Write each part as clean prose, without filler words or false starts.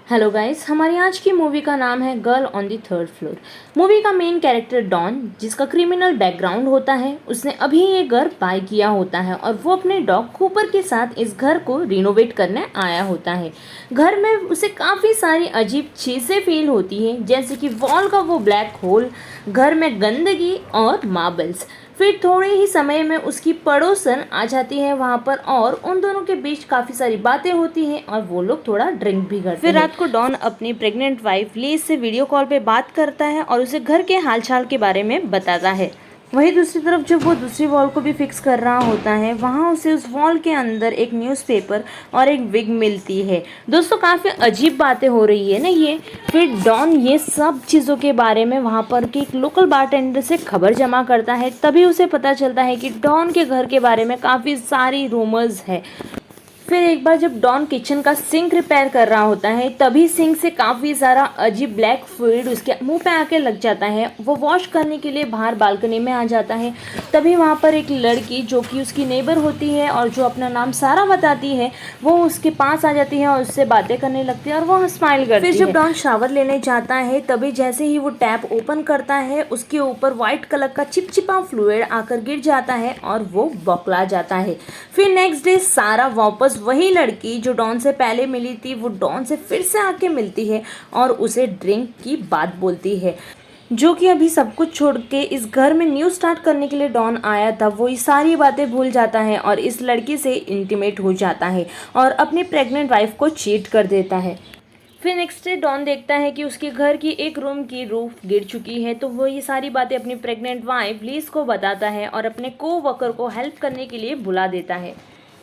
Hello guys, हमारी आज की मूवी का नाम है girl on the third floor. Movie का मेन कैरेक्टर डॉन, जिसका क्रिमिनल बैकग्राउंड होता है, उसने अभी ये घर बाय किया होता है और वो अपने डॉग कूपर के साथ इस घर को रिनोवेट करने आया होता है। घर में उसे काफ़ी सारी अजीब चीज़ें फील होती हैं, जैसे कि वॉल का वो ब्लैक होल, घर में गंदगी और मार्बल्स। फिर थोड़े ही समय में उसकी पड़ोसन आ जाती है वहाँ पर और उन दोनों के बीच काफ़ी सारी बातें होती हैं और वो लोग थोड़ा ड्रिंक भी करते हैं। फिर रात को डॉन अपनी प्रेग्नेंट वाइफ लीज से वीडियो कॉल पे बात करता है और उसे घर के हालचाल के बारे में बताता है। वहीं दूसरी तरफ जब वो दूसरी वॉल को भी फिक्स कर रहा होता है, वहाँ उसे उस वॉल के अंदर एक न्यूज़पेपर और एक विग मिलती है। दोस्तों, काफ़ी अजीब बातें हो रही है ना ये। फिर डॉन ये सब चीज़ों के बारे में वहाँ पर के एक लोकल बारटेंडर से खबर जमा करता है। तभी उसे पता चलता है कि डॉन के घर के बारे में काफ़ी सारी रूमर्स है। फिर एक बार जब डॉन किचन का सिंक रिपेयर कर रहा होता है, तभी सिंक से काफ़ी सारा अजीब ब्लैक फ्लूइड उसके मुंह पे आके लग जाता है। वो वॉश करने के लिए बाहर बालकनी में आ जाता है। तभी वहाँ पर एक लड़की जो कि उसकी नेबर होती है और जो अपना नाम सारा बताती है, वो उसके पास आ जाती है और उससे बातें करने लगती है और वो स्माइल करती है। फिर जब डॉन शावर लेने जाता है, तभी जैसे ही वो टैप ओपन करता है, उसके ऊपर व्हाइट कलर का चिपचिपा फ्लूइड आकर गिर जाता है और वो बौखला जाता है। फिर नेक्स्ट डे सारा वापस वही लड़की जो डॉन से पहले मिली थी, वो डॉन से फिर से आके मिलती है और उसे ड्रिंक की बात बोलती है। जो कि अभी सब कुछ छोड़ के इस घर में न्यू स्टार्ट करने के लिए डॉन आया था, वो ये सारी बातें भूल जाता है और इस लड़की से इंटीमेट हो जाता है और अपनी प्रेग्नेंट वाइफ को चीट कर देता है। फिर नेक्स्ट डे डॉन देखता है कि उसके घर की एक रूम की रूफ गिर चुकी है, तो वो ये सारी बातें अपनी प्रेग्नेंट वाइफ लीज को बताता है और अपने कोवर्कर को हेल्प करने के लिए बुला देता है।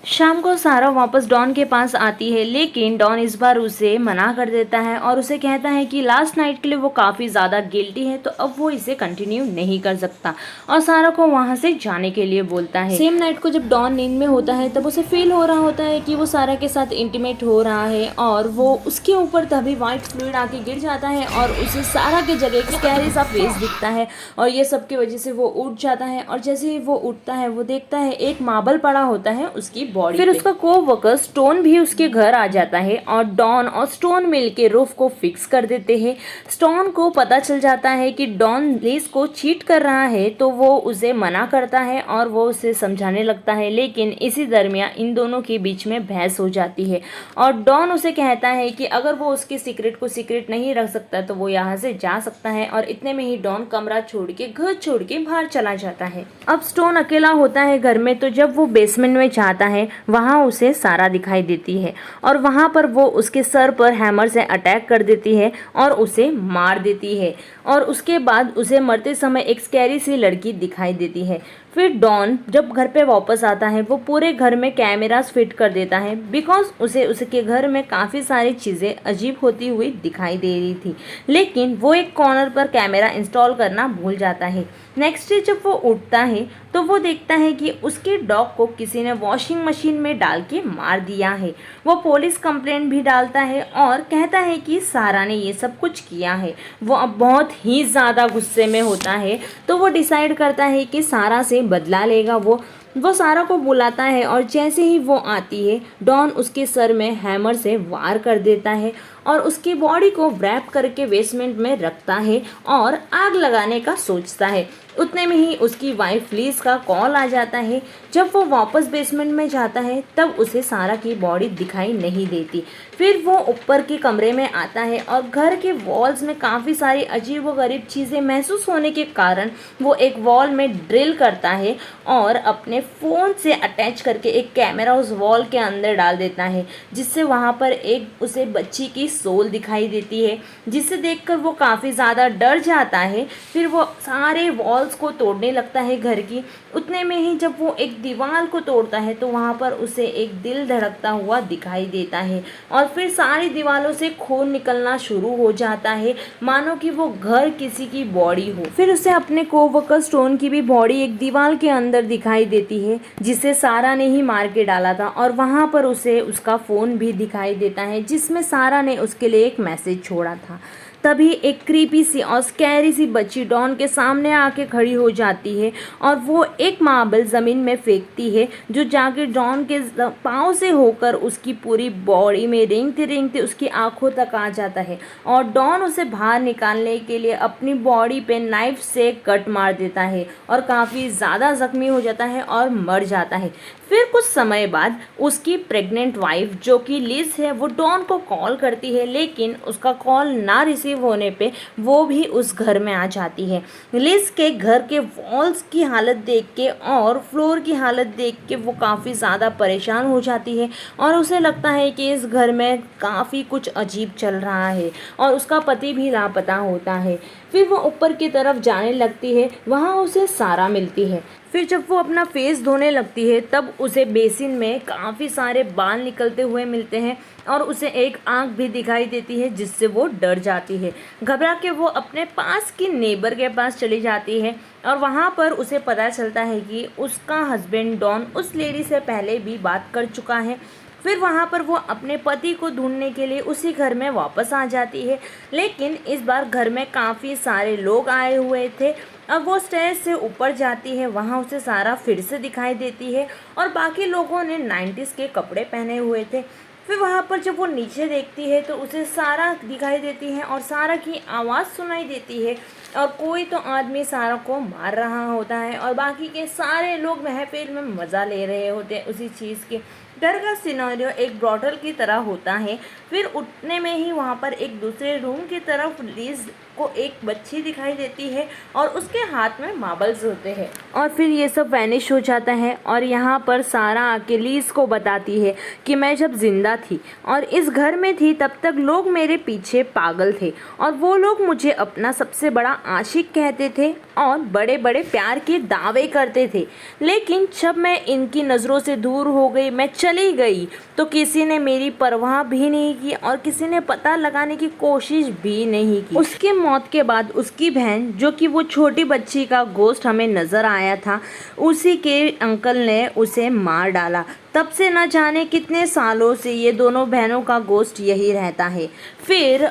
शाम को सारा वापस डॉन के पास आती है, लेकिन डॉन इस बार उसे मना कर देता है और उसे कहता है कि लास्ट नाइट के लिए वो काफ़ी ज़्यादा गिल्टी है, तो अब वो इसे कंटिन्यू नहीं कर सकता और सारा को वहाँ से जाने के लिए बोलता है। सेम नाइट को जब डॉन नींद में होता है, तब उसे फील हो रहा होता है कि वो सारा के साथ इंटीमेट हो रहा है और वो उसके ऊपर तभी वाइट फ्लूइड आके गिर जाता है और उसे सारा के जगह एक स्कैरी सा फेस दिखता है और ये सब की वजह से वो उठ जाता है और जैसे ही वो उठता है, वो देखता है एक मार्बल पड़ा होता है उसकी बॉडी। फिर उसका कोवर्कर स्टोन भी उसके घर आ जाता है और डॉन और स्टोन मिलके रूफ को फिक्स कर देते हैं। स्टोन को पता चल जाता है कि डॉन लीज को चीट कर रहा है, तो वो उसे मना करता है और वो उसे समझाने लगता है, लेकिन इसी दरमियान इन दोनों के बीच में बहस हो जाती है और डॉन उसे कहता है कि अगर वो उसके सीक्रेट को सीक्रेट नहीं रख सकता तो वो यहाँ से जा सकता है और इतने में ही डॉन कमरा छोड़ के घर छोड़ के बाहर चला जाता है। अब स्टोन अकेला होता है घर में, तो जब वो बेसमेंट में जाता है, वहाँ उसे सारा दिखाई देती है और वहाँ पर वो उसके सर पर हैमर से अटैक कर देती है और उसे मार देती है और उसके बाद उसे मरते समय एक स्कैरी सी लड़की दिखाई देती है। फिर डॉन जब घर पे वापस आता है, वो पूरे घर में कैमरास फिट कर देता है, बिकॉज उसे उसके घर में काफ़ी सारी चीज़ें अजीब होती हुई दिखाई दे रही थी, लेकिन वो एक कॉर्नर पर कैमरा इंस्टॉल करना भूल जाता है। नेक्स्ट डे जब वो उठता है, तो वो देखता है कि उसके डॉग को किसी ने वॉशिंग मशीन में डाल के मार दिया है। वो पुलिस कंप्लेंट भी डालता है और कहता है कि सारा ने ये सब कुछ किया है। वो अब बहुत ही ज़्यादा गुस्से में होता है, तो वो डिसाइड करता है कि सारा से बदला लेगा। वो सारा को बुलाता है और जैसे ही वो आती है, डॉन उसके सर में हैमर से वार कर देता है और उसकी बॉडी को रैप करके बेसमेंट में रखता है और आग लगाने का सोचता है। उतने में ही उसकी वाइफ लीज का कॉल आ जाता है। जब वो वापस बेसमेंट में जाता है, तब उसे सारा की बॉडी दिखाई नहीं देती। फिर वो ऊपर के कमरे में आता है और घर के वॉल्स में काफ़ी सारी अजीब व गरीब चीज़ें महसूस होने के कारण वो एक वॉल में ड्रिल करता है और अपने फ़ोन से अटैच करके एक कैमरा उस वॉल के अंदर डाल देता है, जिससे वहाँ पर एक उसे बच्ची की सोल दिखाई देती है, जिसे देखकर वो काफ़ी ज़्यादा डर जाता है। फिर वो सारे वॉल्स को तोड़ने लगता है घर की। उतने में ही जब वो एक दीवार को तोड़ता है, तो वहाँ पर उसे एक दिल धड़कता हुआ दिखाई देता है और फिर सारी दीवारों से खून निकलना शुरू हो जाता है, मानो कि वो घर किसी की बॉडी हो। फिर उसे अपने कोवर्कर स्टोन की भी बॉडी एक दीवार के अंदर दिखाई देती है, जिसे सारा ने ही मार के डाला था और वहाँ पर उसे उसका फ़ोन भी दिखाई देता है, जिसमें सारा ने उसके लिए एक मैसेज छोड़ा था। तभी एक क्रीपी सी और स्कैरी सी बच्ची डॉन के सामने आके खड़ी हो जाती है और वो एक मार्बल ज़मीन में फेंकती है जो जाके डॉन के पाँव से होकर उसकी पूरी बॉडी में रेंगते रेंगते उसकी आंखों तक आ जाता है और डॉन उसे बाहर निकालने के लिए अपनी बॉडी पे नाइफ से कट मार देता है और काफ़ी ज़्यादा ज़ख्मी हो जाता है और मर जाता है। फिर कुछ समय बाद उसकी प्रेग्नेंट वाइफ जो कि लिज है वो डॉन को कॉल करती है, लेकिन उसका कॉल ना रिसीव होने पे वो भी उस घर में आ जाती है। लिज के घर के वॉल्स की हालत देख के और फ्लोर की हालत देख के वो काफ़ी ज़्यादा परेशान हो जाती है और उसे लगता है कि इस घर में काफ़ी कुछ अजीब चल रहा है और उसका पति भी लापता होता है। फिर वो ऊपर की तरफ जाने लगती है, वहाँ उसे सारा मिलती है। फिर जब वो अपना फेस धोने लगती है तब उसे बेसिन में काफ़ी सारे बाल निकलते हुए मिलते हैं और उसे एक आंख भी दिखाई देती है जिससे वो डर जाती है। घबरा के वो अपने पास की नेबर के पास चली जाती है और वहाँ पर उसे पता चलता है कि उसका हस्बैंड डॉन उस लेडी से पहले भी बात कर चुका है। फिर वहाँ पर वो अपने पति को ढूंढने के लिए उसी घर में वापस आ जाती है, लेकिन इस बार घर में काफ़ी सारे लोग आए हुए थे। अब वो स्टेज से ऊपर जाती है, वहाँ उसे सारा फिर से दिखाई देती है और बाकी लोगों ने 90s के कपड़े पहने हुए थे। फिर वहाँ पर जब वो नीचे देखती है तो उसे सारा दिखाई देती है और सारा की आवाज़ सुनाई देती है और कोई तो आदमी सारा को मार रहा होता है और बाकी के सारे लोग महफिल में मज़ा ले रहे होते हैं उसी चीज़ के। डर का सिनेरियो एक ब्रॉटल की तरह होता है। फिर उठने में ही वहाँ पर एक दूसरे रूम की तरफ लिज को एक बच्ची दिखाई देती है और उसके हाथ में मार्बल्स होते हैं और फिर ये सब वैनिश हो जाता है और यहाँ पर सारा आके लिज को बताती है कि मैं जब जिंदा थी और इस घर में थी तब तक लोग मेरे पीछे पागल थे और वो लोग मुझे अपना सबसे बड़ा आशिक कहते थे और बड़े बड़े प्यार के दावे करते थे, लेकिन जब मैं इनकी नज़रों से दूर हो गई, मैं चली गई, तो किसी ने मेरी परवाह भी नहीं की और किसी ने पता लगाने की कोशिश भी नहीं की। उसके मौत के बाद उसकी बहन जो कि वो छोटी बच्ची का गोश्त हमें नज़र आया था, उसी के अंकल ने उसे मार डाला। तब से न जाने कितने सालों से ये दोनों बहनों का गोश्त यही रहता है। फिर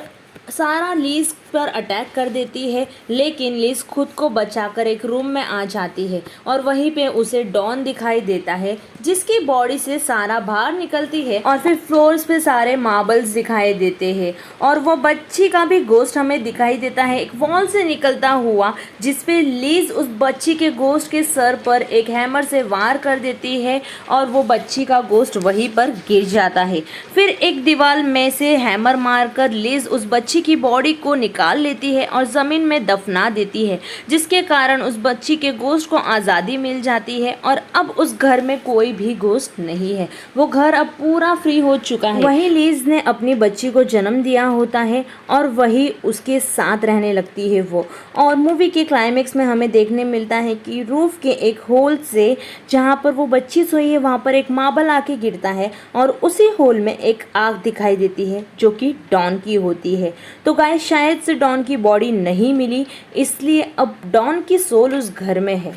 सारा लिज पर अटैक कर देती है, लेकिन लिज खुद को बचाकर एक रूम में आ जाती है और वहीं पे उसे डॉन दिखाई देता है जिसकी बॉडी से सारा बाहर निकलती है और फिर फ्लोर्स पे सारे मार्बल्स दिखाई देते हैं और वो बच्ची का भी गोश्त हमें दिखाई देता है एक वॉल से निकलता हुआ, जिसपे लिज उस बच्ची के गोश्त के सर पर एक हैमर से वार कर देती है और वो बच्ची का गोश्त वहीं पर गिर जाता है। फिर एक दीवार में से हैमर मारकर लिज उस बच्ची की बॉडी को निकाल लेती है और ज़मीन में दफना देती है, जिसके कारण उस बच्ची के गोश्त को आज़ादी मिल जाती है और अब उस घर में कोई भी गोश्त नहीं है। वो घर अब पूरा फ्री हो चुका है। वहीं लिज ने अपनी बच्ची को जन्म दिया होता है और वही उसके साथ रहने लगती है वो। और मूवी के क्लाइमेक्स में हमें देखने मिलता है कि रूफ के एक होल से जहाँ पर वो बच्ची सोई है वहाँ पर एक मार्बल आके गिरता है और उसी होल में एक आग दिखाई देती है जो कि डॉन की होती है। तो गाइस शायद से डॉन की बॉडी नहीं मिली, इसलिए अब डॉन की सोल उस घर में है।